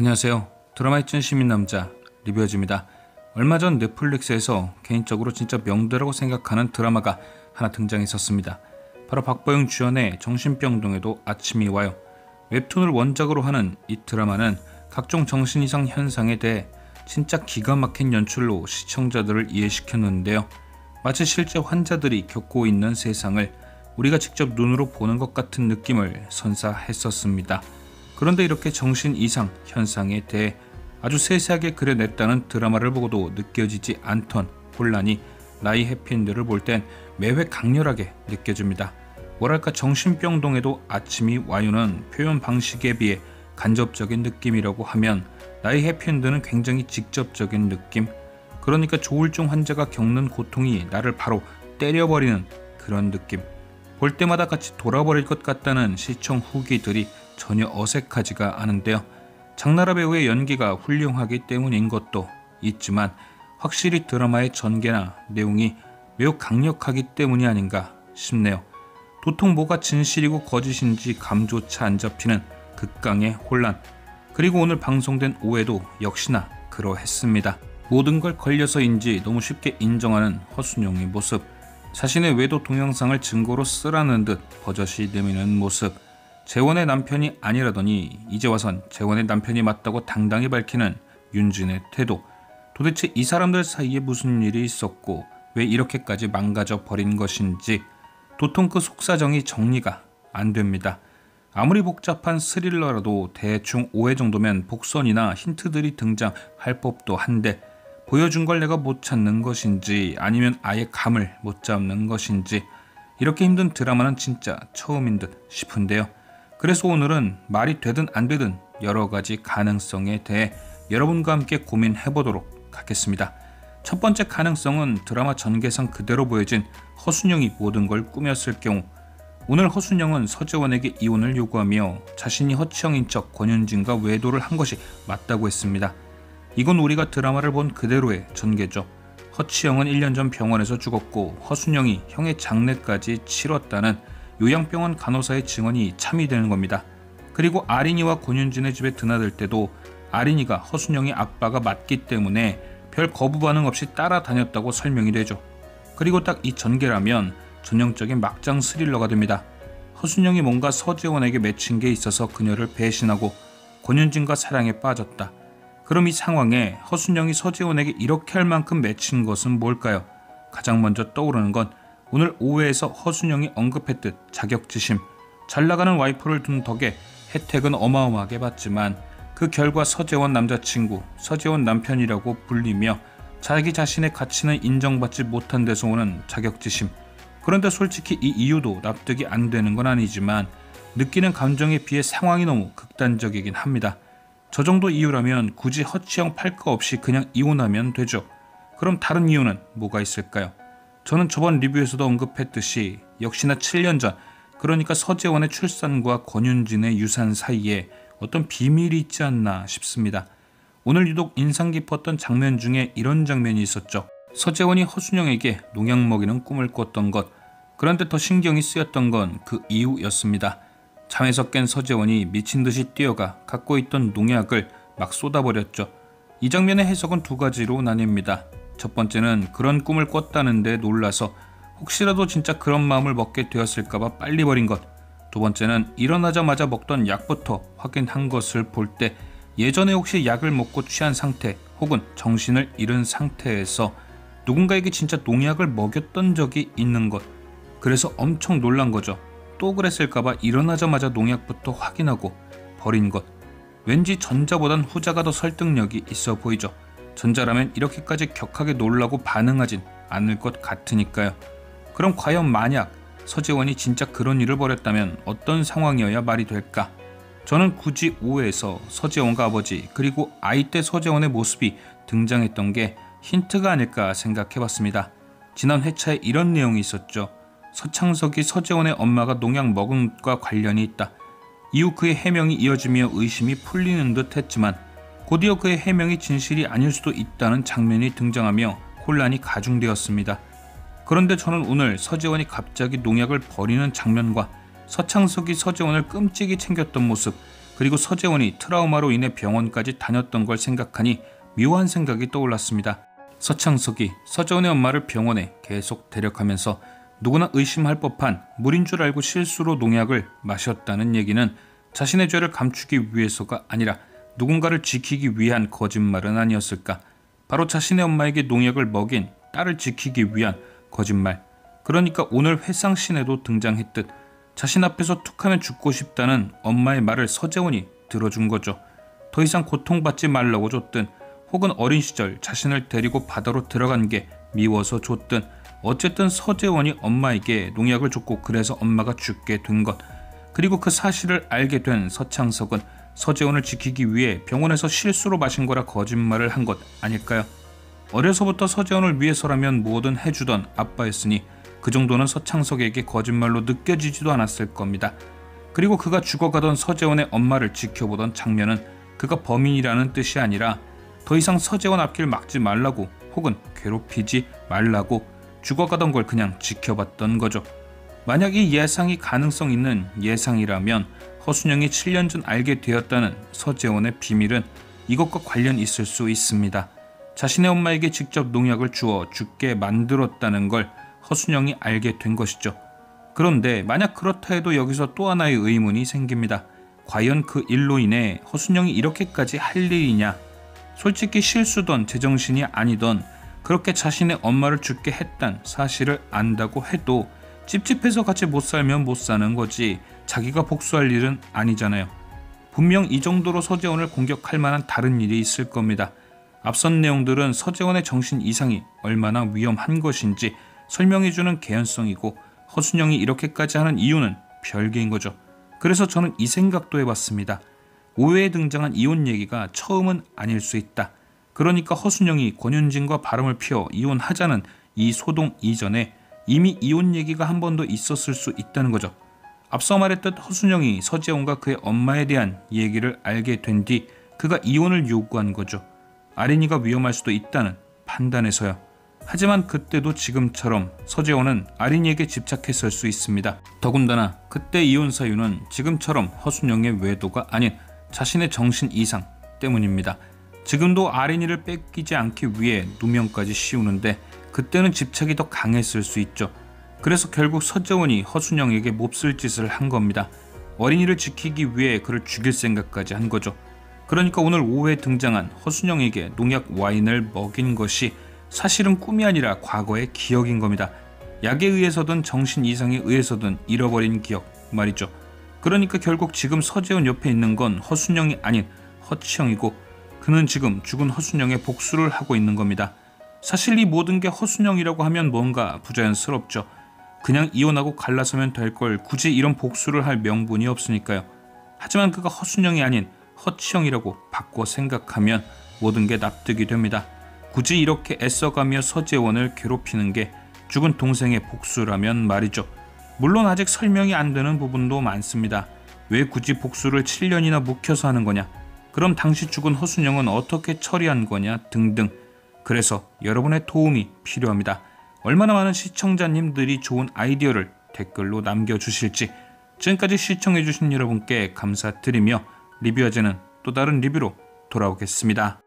안녕하세요. 드라마에 찐 시민남자 리뷰어즈입니다. 얼마 전 넷플릭스에서 개인적으로 진짜 명대라고 생각하는 드라마가 하나 등장했었습니다. 바로 박보영 주연의 정신병동에도 아침이 와요. 웹툰을 원작으로 하는 이 드라마는 각종 정신이상 현상에 대해 진짜 기가 막힌 연출로 시청자들을 이해시켰는데요. 마치 실제 환자들이 겪고 있는 세상을 우리가 직접 눈으로 보는 것 같은 느낌을 선사했었습니다. 그런데 이렇게 정신 이상 현상에 대해 아주 세세하게 그려냈다는 드라마를 보고도 느껴지지 않던 혼란이 나이 해피엔드를 볼 땐 매회 강렬하게 느껴집니다. 뭐랄까 정신병동에도 아침이 와요는 표현 방식에 비해 간접적인 느낌이라고 하면 나이 해피엔드는 굉장히 직접적인 느낌, 그러니까 조울증 환자가 겪는 고통이 나를 바로 때려버리는 그런 느낌, 볼 때마다 같이 돌아버릴 것 같다는 시청 후기들이 전혀 어색하지가 않은데요. 장나라 배우의 연기가 훌륭하기 때문인 것도 있지만 확실히 드라마의 전개나 내용이 매우 강력하기 때문이 아닌가 싶네요. 도통 뭐가 진실이고 거짓인지 감조차 안 잡히는 극강의 혼란, 그리고 오늘 방송된 오해도 역시나 그러했습니다. 모든 걸 걸려서인지 너무 쉽게 인정하는 허순영의 모습, 자신의 외도 동영상을 증거로 쓰라는 듯 버젓이 내미는 모습, 재원의 남편이 아니라더니 이제 와선 재원의 남편이 맞다고 당당히 밝히는 윤진의 태도, 도대체 이 사람들 사이에 무슨 일이 있었고 왜 이렇게까지 망가져 버린 것인지 도통 그 속사정이 정리가 안 됩니다. 아무리 복잡한 스릴러라도 대충 5회 정도면 복선이나 힌트들이 등장할 법도 한데 보여준 걸 내가 못 찾는 것인지 아니면 아예 감을 못 잡는 것인지 이렇게 힘든 드라마는 진짜 처음인 듯 싶은데요. 그래서 오늘은 말이 되든 안 되든 여러 가지 가능성에 대해 여러분과 함께 고민해보도록 하겠습니다. 첫 번째 가능성은 드라마 전개상 그대로 보여진 허순영이 모든 걸 꾸몄을 경우, 오늘 허순영은 서재원에게 이혼을 요구하며 자신이 허치영인 척 권윤진과 외도를 한 것이 맞다고 했습니다. 이건 우리가 드라마를 본 그대로의 전개죠. 허치영은 1년 전 병원에서 죽었고 허순영이 형의 장례까지 치렀다는 요양병원 간호사의 증언이 참이 되는 겁니다. 그리고 아린이와 권윤진의 집에 드나들 때도 아린이가 허순영의 아빠가 맞기 때문에 별 거부 반응 없이 따라다녔다고 설명이 되죠. 그리고 딱 이 전개라면 전형적인 막장 스릴러가 됩니다. 허순영이 뭔가 서재원에게 맺힌 게 있어서 그녀를 배신하고 권윤진과 사랑에 빠졌다. 그럼 이 상황에 허순영이 서재원에게 이렇게 할 만큼 맺힌 것은 뭘까요? 가장 먼저 떠오르는 건 오늘 오후에서 허순영이 언급했듯 자격지심, 잘나가는 와이프를 둔 덕에 혜택은 어마어마하게 받지만 그 결과 서재원 남자친구, 서재원 남편이라고 불리며 자기 자신의 가치는 인정받지 못한 데서 오는 자격지심. 그런데 솔직히 이 이유도 납득이 안 되는 건 아니지만 느끼는 감정에 비해 상황이 너무 극단적이긴 합니다. 저 정도 이유라면 굳이 허치영 팔 거 없이 그냥 이혼하면 되죠. 그럼 다른 이유는 뭐가 있을까요? 저는 저번 리뷰에서도 언급했듯이 역시나 7년 전, 그러니까 서재원의 출산과 권윤진의 유산 사이에 어떤 비밀이 있지 않나 싶습니다. 오늘 유독 인상 깊었던 장면 중에 이런 장면이 있었죠. 서재원이 허순영에게 농약 먹이는 꿈을 꿨던 것, 그런데 더 신경이 쓰였던 건 그 이후였습니다. 잠에서 깬 서재원이 미친 듯이 뛰어가 갖고 있던 농약을 막 쏟아버렸죠. 이 장면의 해석은 두 가지로 나뉩니다. 첫 번째는 그런 꿈을 꿨다는데 놀라서 혹시라도 진짜 그런 마음을 먹게 되었을까봐 빨리 버린 것. 두 번째는 일어나자마자 먹던 약부터 확인한 것을 볼 때 예전에 혹시 약을 먹고 취한 상태 혹은 정신을 잃은 상태에서 누군가에게 진짜 농약을 먹였던 적이 있는 것. 그래서 엄청 놀란 거죠. 또 그랬을까봐 일어나자마자 농약부터 확인하고 버린 것. 왠지 전자보단 후자가 더 설득력이 있어 보이죠. 전자라면 이렇게까지 격하게 놀라고 반응하진 않을 것 같으니까요. 그럼 과연 만약 서재원이 진짜 그런 일을 벌였다면 어떤 상황이어야 말이 될까? 저는 굳이 5회에서 서재원과 아버지 그리고 아이 때 서재원의 모습이 등장했던 게 힌트가 아닐까 생각해봤습니다. 지난 회차에 이런 내용이 있었죠. 서창석이 서재원의 엄마가 농약 먹은 것과 관련이 있다. 이후 그의 해명이 이어지며 의심이 풀리는 듯 했지만 곧이어 그의 해명이 진실이 아닐 수도 있다는 장면이 등장하며 혼란이 가중되었습니다. 그런데 저는 오늘 서재원이 갑자기 농약을 버리는 장면과 서창석이 서재원을 끔찍이 챙겼던 모습, 그리고 서재원이 트라우마로 인해 병원까지 다녔던 걸 생각하니 묘한 생각이 떠올랐습니다. 서창석이 서재원의 엄마를 병원에 계속 데려가면서 누구나 의심할 법한 물인 줄 알고 실수로 농약을 마셨다는 얘기는 자신의 죄를 감추기 위해서가 아니라 누군가를 지키기 위한 거짓말은 아니었을까? 바로 자신의 엄마에게 농약을 먹인 딸을 지키기 위한 거짓말. 그러니까 오늘 회상씬에도 등장했듯 자신 앞에서 툭하면 죽고 싶다는 엄마의 말을 서재원이 들어준 거죠. 더 이상 고통받지 말라고 줬든 혹은 어린 시절 자신을 데리고 바다로 들어간 게 미워서 줬든 어쨌든 서재원이 엄마에게 농약을 줬고 그래서 엄마가 죽게 된 것. 그리고 그 사실을 알게 된 서창석은 서재원을 지키기 위해 병원에서 실수로 마신 거라 거짓말을 한 것 아닐까요? 어려서부터 서재원을 위해서라면 뭐든 해주던 아빠였으니 그 정도는 서창석에게 거짓말로 느껴지지도 않았을 겁니다. 그리고 그가 죽어가던 서재원의 엄마를 지켜보던 장면은 그가 범인이라는 뜻이 아니라 더 이상 서재원 앞길 막지 말라고 혹은 괴롭히지 말라고 죽어가던 걸 그냥 지켜봤던 거죠. 만약 이 예상이 가능성 있는 예상이라면 허순영이 7년 전 알게 되었다는 서재원의 비밀은 이것과 관련 있을 수 있습니다. 자신의 엄마에게 직접 농약을 주어 죽게 만들었다는 걸 허순영이 알게 된 것이죠. 그런데 만약 그렇다 해도 여기서 또 하나의 의문이 생깁니다. 과연 그 일로 인해 허순영이 이렇게까지 할 일이냐? 솔직히 실수던 제정신이 아니던 그렇게 자신의 엄마를 죽게 했단 사실을 안다고 해도 찝찝해서 같이 못 살면 못 사는 거지 자기가 복수할 일은 아니잖아요. 분명 이 정도로 서재원을 공격할 만한 다른 일이 있을 겁니다. 앞선 내용들은 서재원의 정신 이상이 얼마나 위험한 것인지 설명해주는 개연성이고 허순영이 이렇게까지 하는 이유는 별개인 거죠. 그래서 저는 이 생각도 해봤습니다. 5회에 등장한 이혼 얘기가 처음은 아닐 수 있다. 그러니까 허순영이 권윤진과 바람을 피워 이혼하자는 이 소동 이전에 이미 이혼 얘기가 한 번 더 있었을 수 있다는 거죠. 앞서 말했듯 허순영이 서재원과 그의 엄마에 대한 얘기를 알게 된 뒤 그가 이혼을 요구한 거죠. 아린이가 위험할 수도 있다는 판단에서요. 하지만 그때도 지금처럼 서재원은 아린이에게 집착했을 수 있습니다. 더군다나 그때 이혼 사유는 지금처럼 허순영의 외도가 아닌 자신의 정신 이상 때문입니다. 지금도 아린이를 뺏기지 않기 위해 누명까지 씌우는데 그때는 집착이 더 강했을 수 있죠. 그래서 결국 서재원이 허순영에게 몹쓸 짓을 한 겁니다. 어린이를 지키기 위해 그를 죽일 생각까지 한 거죠. 그러니까 오늘 오후에 등장한 허순영에게 농약 와인을 먹인 것이 사실은 꿈이 아니라 과거의 기억인 겁니다. 약에 의해서든 정신 이상에 의해서든 잃어버린 기억 말이죠. 그러니까 결국 지금 서재원 옆에 있는 건 허순영이 아닌 허치영이고 그는 지금 죽은 허순영의 복수를 하고 있는 겁니다. 사실 이 모든 게 허순영이라고 하면 뭔가 부자연스럽죠. 그냥 이혼하고 갈라서면 될 걸 굳이 이런 복수를 할 명분이 없으니까요. 하지만 그가 허순영이 아닌 허치영이라고 바꿔 생각하면 모든 게 납득이 됩니다. 굳이 이렇게 애써가며 서재원을 괴롭히는 게 죽은 동생의 복수라면 말이죠. 물론 아직 설명이 안 되는 부분도 많습니다. 왜 굳이 복수를 7년이나 묵혀서 하는 거냐? 그럼 당시 죽은 허순영은 어떻게 처리한 거냐? 등등. 그래서 여러분의 도움이 필요합니다. 얼마나 많은 시청자님들이 좋은 아이디어를 댓글로 남겨주실지. 지금까지 시청해주신 여러분께 감사드리며 리뷰어제는 또 다른 리뷰로 돌아오겠습니다.